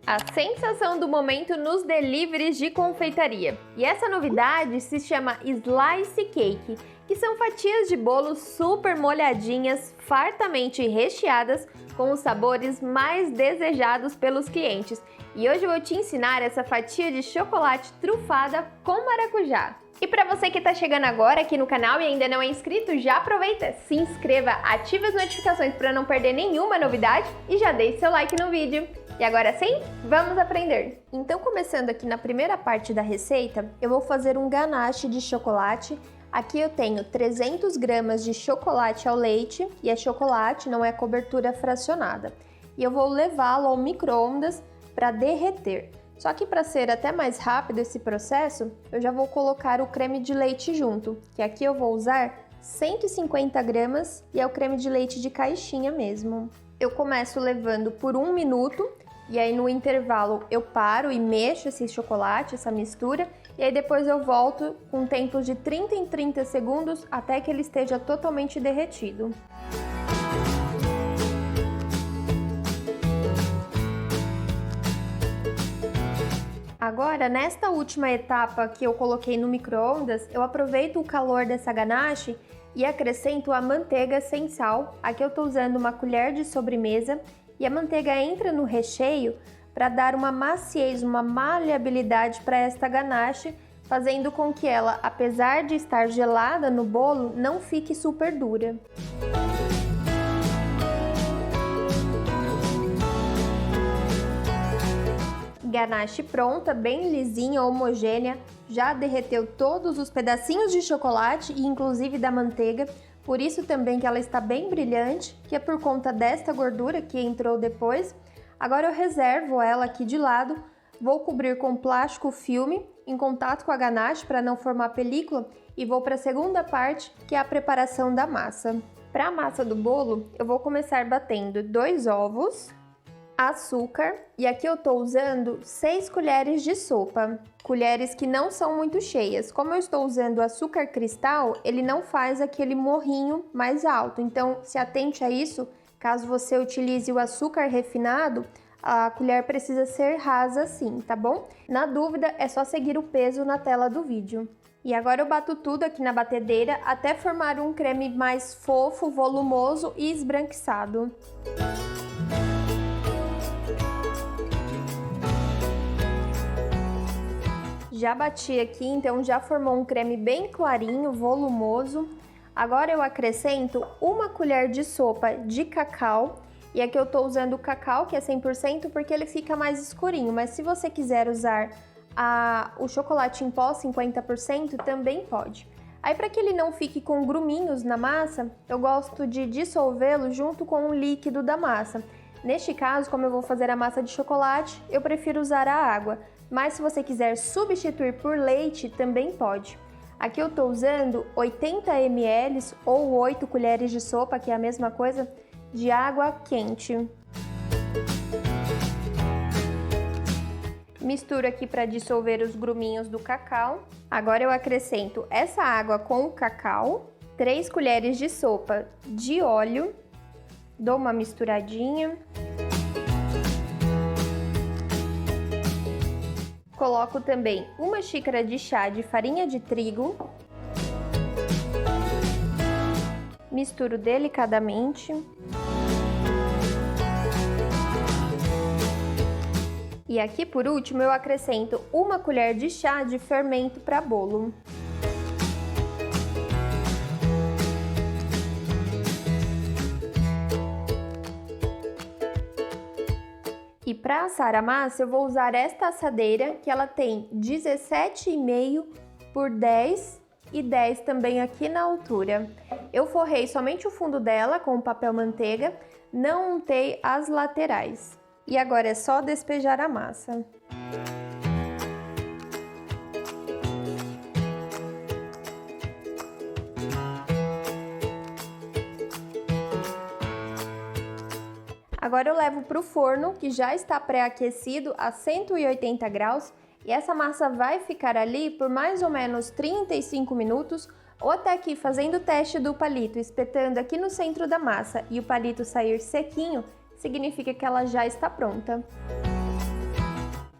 A sensação do momento nos deliveries de confeitaria. E essa novidade se chama Slice Cake, que são fatias de bolo super molhadinhas, fartamente recheadas, com os sabores mais desejados pelos clientes. E hoje eu vou te ensinar essa fatia de chocolate trufada com maracujá. E para você que está chegando agora aqui no canal e ainda não é inscrito, já aproveita, se inscreva, ative as notificações para não perder nenhuma novidade e já deixe seu like no vídeo. E agora sim, vamos aprender! Então, começando aqui na primeira parte da receita, eu vou fazer um ganache de chocolate. Aqui eu tenho 300 gramas de chocolate ao leite, e é chocolate, não é cobertura fracionada. E eu vou levá-lo ao micro-ondas para derreter. Só que para ser até mais rápido esse processo, eu já vou colocar o creme de leite junto, que aqui eu vou usar 150 gramas e é o creme de leite de caixinha mesmo. Eu começo levando por 1 minuto, e aí no intervalo eu paro e mexo esse chocolate, essa mistura, e aí depois eu volto com tempos de 30 em 30 segundos até que ele esteja totalmente derretido. Agora, nesta última etapa que eu coloquei no micro-ondas, eu aproveito o calor dessa ganache e acrescento a manteiga sem sal. Aqui eu estou usando uma colher de sobremesa e a manteiga entra no recheio para dar uma maciez, uma maleabilidade para esta ganache, fazendo com que ela, apesar de estar gelada no bolo, não fique super dura. Ganache pronta, bem lisinha, homogênea, já derreteu todos os pedacinhos de chocolate e inclusive da manteiga, por isso também que ela está bem brilhante, que é por conta desta gordura que entrou depois. Agora eu reservo ela aqui de lado, vou cobrir com plástico filme em contato com a ganache para não formar película e vou para a segunda parte, que é a preparação da massa. Para a massa do bolo, eu vou começar batendo 2 ovos, açúcar, e aqui eu estou usando 6 colheres de sopa, colheres que não são muito cheias. Como eu estou usando açúcar cristal, ele não faz aquele morrinho mais alto, então se atente a isso. Caso você utilize o açúcar refinado, a colher precisa ser rasa assim, tá bom? Na dúvida, é só seguir o peso na tela do vídeo. E agora eu bato tudo aqui na batedeira até formar um creme mais fofo, volumoso e esbranquiçado. Já bati aqui, então já formou um creme bem clarinho, volumoso. Agora eu acrescento 1 colher de sopa de cacau. E aqui eu tô usando o cacau, que é 100%, porque ele fica mais escurinho. Mas se você quiser usar o chocolate em pó 50%, também pode. Aí para que ele não fique com gruminhos na massa, eu gosto de dissolvê-lo junto com o líquido da massa. Neste caso, como eu vou fazer a massa de chocolate, eu prefiro usar a água. Mas se você quiser substituir por leite, também pode. Aqui eu estou usando 80 ml ou 8 colheres de sopa, que é a mesma coisa, de água quente. Misturo aqui para dissolver os gruminhos do cacau. Agora eu acrescento essa água com o cacau, 3 colheres de sopa de óleo, dou uma misturadinha. Coloco também 1 xícara de chá de farinha de trigo. Misturo delicadamente. E aqui por último eu acrescento 1 colher de chá de fermento para bolo. E para assar a massa, eu vou usar esta assadeira, que ela tem 17,5 por 10 e 10 também aqui na altura. Eu forrei somente o fundo dela com o papel manteiga, não untei as laterais. E agora é só despejar a massa. Agora eu levo para o forno, que já está pré-aquecido a 180 graus, e essa massa vai ficar ali por mais ou menos 35 minutos, ou até aqui fazendo o teste do palito, espetando aqui no centro da massa e o palito sair sequinho, significa que ela já está pronta.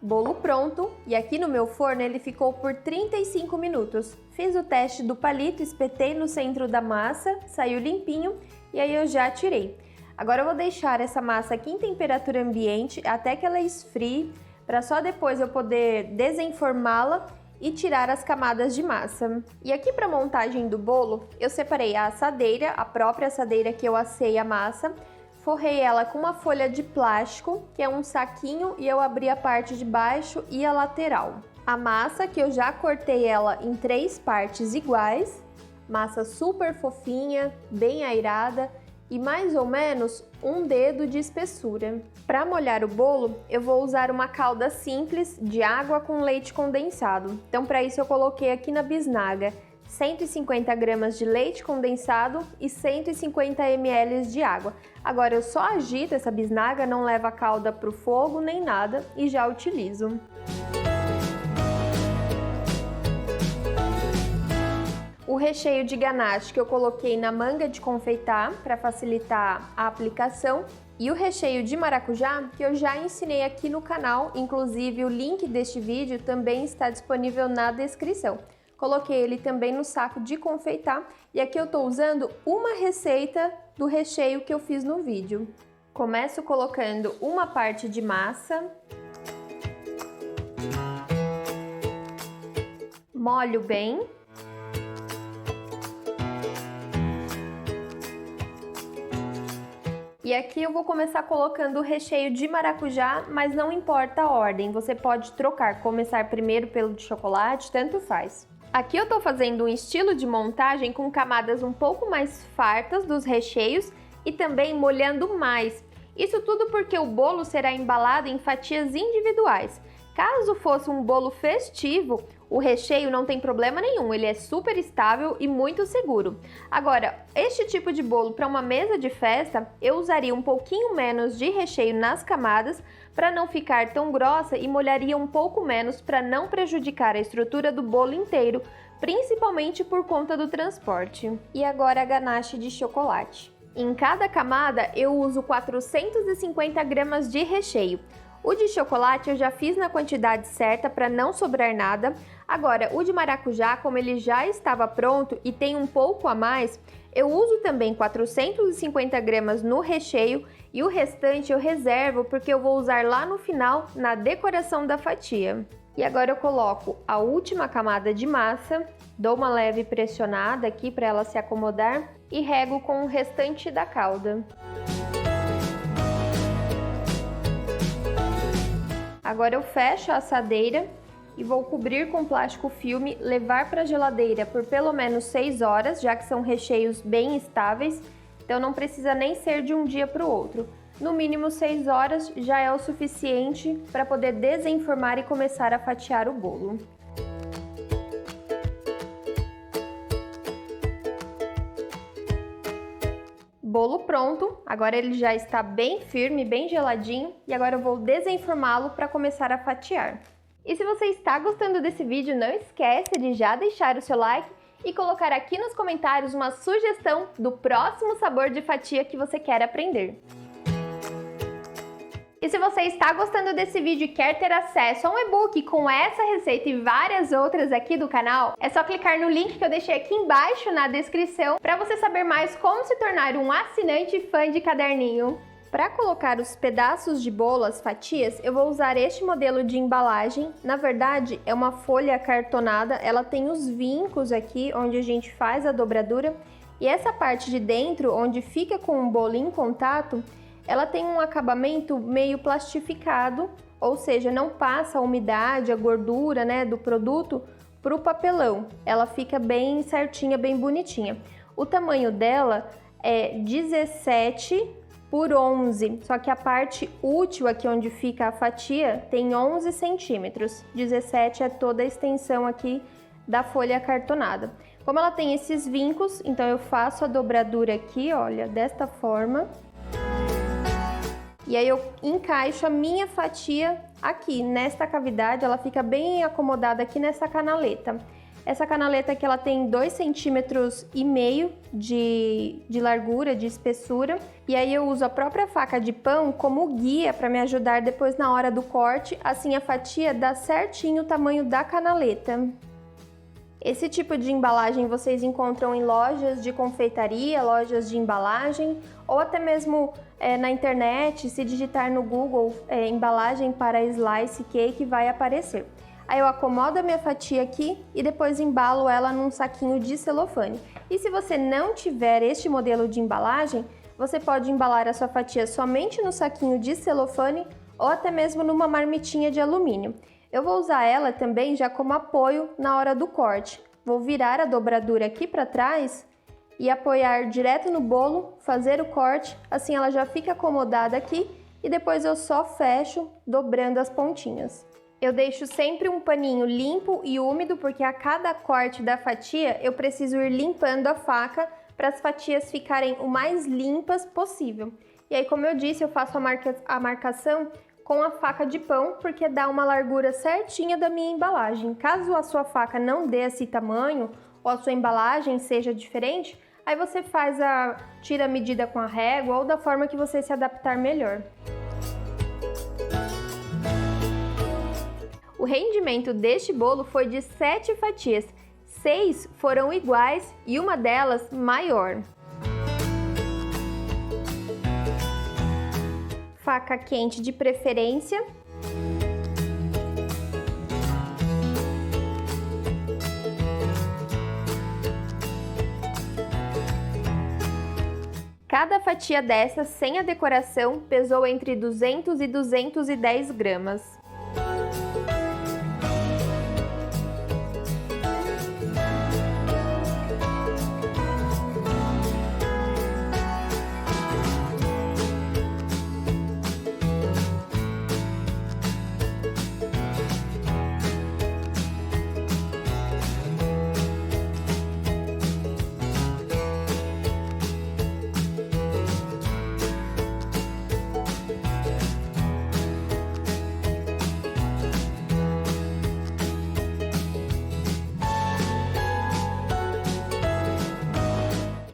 Bolo pronto, e aqui no meu forno ele ficou por 35 minutos. Fiz o teste do palito, espetei no centro da massa, saiu limpinho e aí eu já tirei. Agora eu vou deixar essa massa aqui em temperatura ambiente até que ela esfrie, para só depois eu poder desenformá-la e tirar as camadas de massa. E aqui para montagem do bolo, eu separei a assadeira, a própria assadeira que eu assei a massa, forrei ela com uma folha de plástico, que é um saquinho, e eu abri a parte de baixo e a lateral. A massa, que eu já cortei ela em 3 partes iguais, massa super fofinha, bem airada e mais ou menos um dedo de espessura. Para molhar o bolo, eu vou usar uma calda simples de água com leite condensado. Então, para isso eu coloquei aqui na bisnaga 150 gramas de leite condensado e 150 ml de água. Agora eu só agito essa bisnaga, não levo a calda para o fogo nem nada e já utilizo. O recheio de ganache que eu coloquei na manga de confeitar para facilitar a aplicação e o recheio de maracujá que eu já ensinei aqui no canal, inclusive o link deste vídeo também está disponível na descrição. Coloquei ele também no saco de confeitar e aqui eu estou usando uma receita do recheio que eu fiz no vídeo. Começo colocando uma parte de massa, molho bem. E aqui eu vou começar colocando o recheio de maracujá, mas não importa a ordem, você pode trocar, começar primeiro pelo de chocolate, tanto faz. Aqui eu tô fazendo um estilo de montagem com camadas um pouco mais fartas dos recheios e também molhando mais. Isso tudo porque o bolo será embalado em fatias individuais. Caso fosse um bolo festivo, o recheio não tem problema nenhum, ele é super estável e muito seguro. Agora, este tipo de bolo para uma mesa de festa, eu usaria um pouquinho menos de recheio nas camadas para não ficar tão grossa e molharia um pouco menos para não prejudicar a estrutura do bolo inteiro, principalmente por conta do transporte. E agora a ganache de chocolate. Em cada camada eu uso 450 gramas de recheio. O de chocolate eu já fiz na quantidade certa para não sobrar nada. Agora, o de maracujá, como ele já estava pronto e tem um pouco a mais, eu uso também 450 gramas no recheio e o restante eu reservo porque eu vou usar lá no final, na decoração da fatia. E agora eu coloco a última camada de massa, dou uma leve pressionada aqui para ela se acomodar e rego com o restante da calda. Agora eu fecho a assadeira e vou cobrir com plástico filme, levar para a geladeira por pelo menos 6 horas, já que são recheios bem estáveis, então não precisa nem ser de um dia para o outro. No mínimo 6 horas já é o suficiente para poder desenformar e começar a fatiar o bolo. Bolo pronto, agora ele já está bem firme, bem geladinho e agora eu vou desenformá-lo para começar a fatiar. E se você está gostando desse vídeo, não esquece de já deixar o seu like e colocar aqui nos comentários uma sugestão do próximo sabor de fatia que você quer aprender. E se você está gostando desse vídeo e quer ter acesso a um e-book com essa receita e várias outras aqui do canal, é só clicar no link que eu deixei aqui embaixo na descrição para você saber mais como se tornar um assinante fã de caderninho. Para colocar os pedaços de bolo, as fatias, eu vou usar este modelo de embalagem. Na verdade, é uma folha cartonada, ela tem os vincos aqui onde a gente faz a dobradura e essa parte de dentro, onde fica com o bolo em contato, ela tem um acabamento meio plastificado, ou seja, não passa a umidade, a gordura, né, do produto para o papelão. Ela fica bem certinha, bem bonitinha. O tamanho dela é 17 por 11, só que a parte útil aqui onde fica a fatia tem 11 centímetros. 17 é toda a extensão aqui da folha cartonada. Como ela tem esses vincos, então eu faço a dobradura aqui, olha, desta forma. E aí eu encaixo a minha fatia aqui, nesta cavidade, ela fica bem acomodada aqui nessa canaleta. Essa canaleta aqui ela tem 2,5 cm de largura, de espessura. E aí eu uso a própria faca de pão como guia para me ajudar depois na hora do corte. Assim a fatia dá certinho o tamanho da canaleta. Esse tipo de embalagem vocês encontram em lojas de confeitaria, lojas de embalagem ou até mesmo na internet. Se digitar no Google embalagem para slice cake vai aparecer. Aí eu acomodo a minha fatia aqui e depois embalo ela num saquinho de celofane. E se você não tiver este modelo de embalagem, você pode embalar a sua fatia somente no saquinho de celofane ou até mesmo numa marmitinha de alumínio. Eu vou usar ela também já como apoio na hora do corte. Vou virar a dobradura aqui para trás e apoiar direto no bolo, fazer o corte, assim ela já fica acomodada aqui e depois eu só fecho dobrando as pontinhas. Eu deixo sempre um paninho limpo e úmido porque a cada corte da fatia eu preciso ir limpando a faca para as fatias ficarem o mais limpas possível. E aí, como eu disse, eu faço a marcação com a faca de pão porque dá uma largura certinha da minha embalagem. Caso a sua faca não dê esse tamanho ou a sua embalagem seja diferente, aí você tira a medida com a régua ou da forma que você se adaptar melhor. O rendimento deste bolo foi de 7 fatias, 6 foram iguais e uma delas maior. Faca quente de preferência. Cada fatia dessa, sem a decoração, pesou entre 200 e 210 gramas.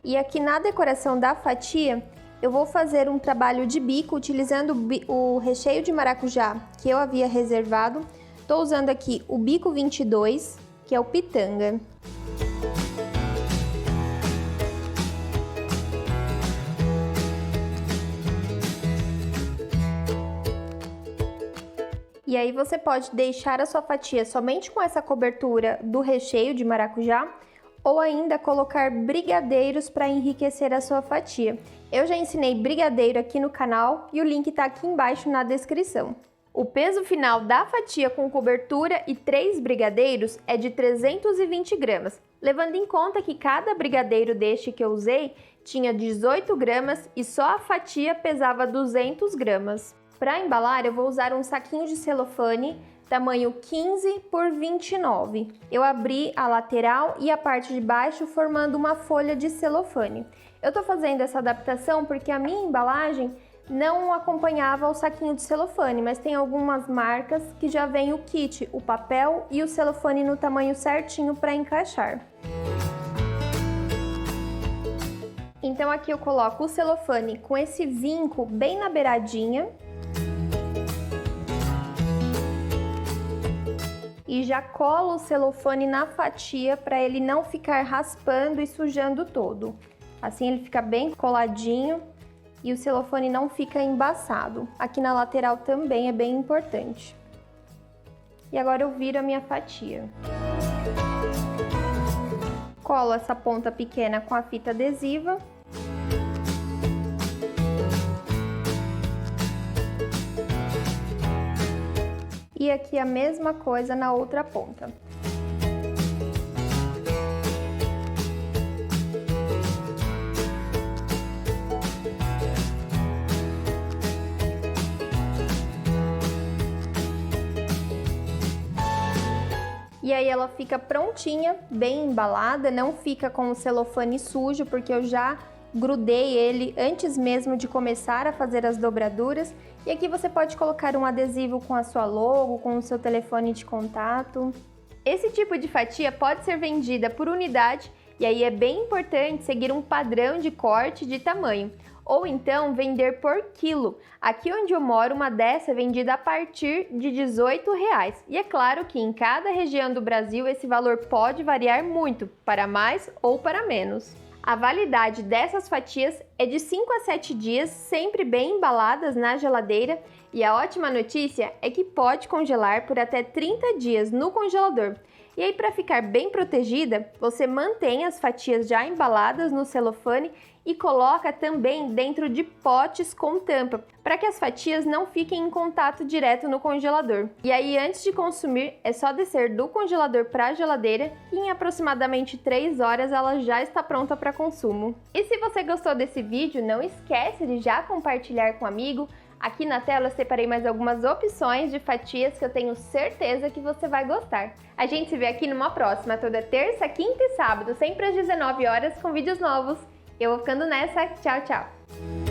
E aqui na decoração da fatia, eu vou fazer um trabalho de bico utilizando o recheio de maracujá que eu havia reservado. Estou usando aqui o bico 22, que é o pitanga. E aí você pode deixar a sua fatia somente com essa cobertura do recheio de maracujá, ou ainda colocar brigadeiros para enriquecer a sua fatia. Eu já ensinei brigadeiro aqui no canal e o link está aqui embaixo na descrição. O peso final da fatia com cobertura e 3 brigadeiros é de 320 gramas, levando em conta que cada brigadeiro deste que eu usei tinha 18 gramas e só a fatia pesava 200 gramas. Para embalar, eu vou usar um saquinho de celofane tamanho 15 por 29. Eu abri a lateral e a parte de baixo formando uma folha de celofane. Eu tô fazendo essa adaptação porque a minha embalagem não acompanhava o saquinho de celofane, mas tem algumas marcas que já vem o kit, o papel e o celofane no tamanho certinho para encaixar. Então aqui eu coloco o celofane com esse vinco bem na beiradinha. E já colo o celofane na fatia para ele não ficar raspando e sujando todo. Assim ele fica bem coladinho e o celofane não fica embaçado. Aqui na lateral também é bem importante. E agora eu viro a minha fatia. Colo essa ponta pequena com a fita adesiva. E aqui a mesma coisa na outra ponta. E aí ela fica prontinha, bem embalada, não fica com o celofane sujo, porque eu já grudei ele antes mesmo de começar a fazer as dobraduras. E aqui você pode colocar um adesivo com a sua logo, com o seu telefone de contato. Esse tipo de fatia pode ser vendida por unidade e aí é bem importante seguir um padrão de corte de tamanho, ou então vender por quilo. Aqui onde eu moro, uma dessa é vendida a partir de R$18. E é claro que em cada região do Brasil esse valor pode variar muito, para mais ou para menos. A validade dessas fatias é de 5 a 7 dias, sempre bem embaladas na geladeira, e a ótima notícia é que pode congelar por até 30 dias no congelador. E aí, para ficar bem protegida, você mantém as fatias já embaladas no celofane e coloca também dentro de potes com tampa, para que as fatias não fiquem em contato direto no congelador. E aí, antes de consumir, é só descer do congelador para a geladeira e em aproximadamente 3 horas ela já está pronta para consumo. E se você gostou desse vídeo, não esquece de já compartilhar com um amigo. Aqui na tela eu separei mais algumas opções de fatias que eu tenho certeza que você vai gostar. A gente se vê aqui numa próxima, toda terça, quinta e sábado, sempre às 19 horas com vídeos novos. Eu vou ficando nessa, tchau, tchau!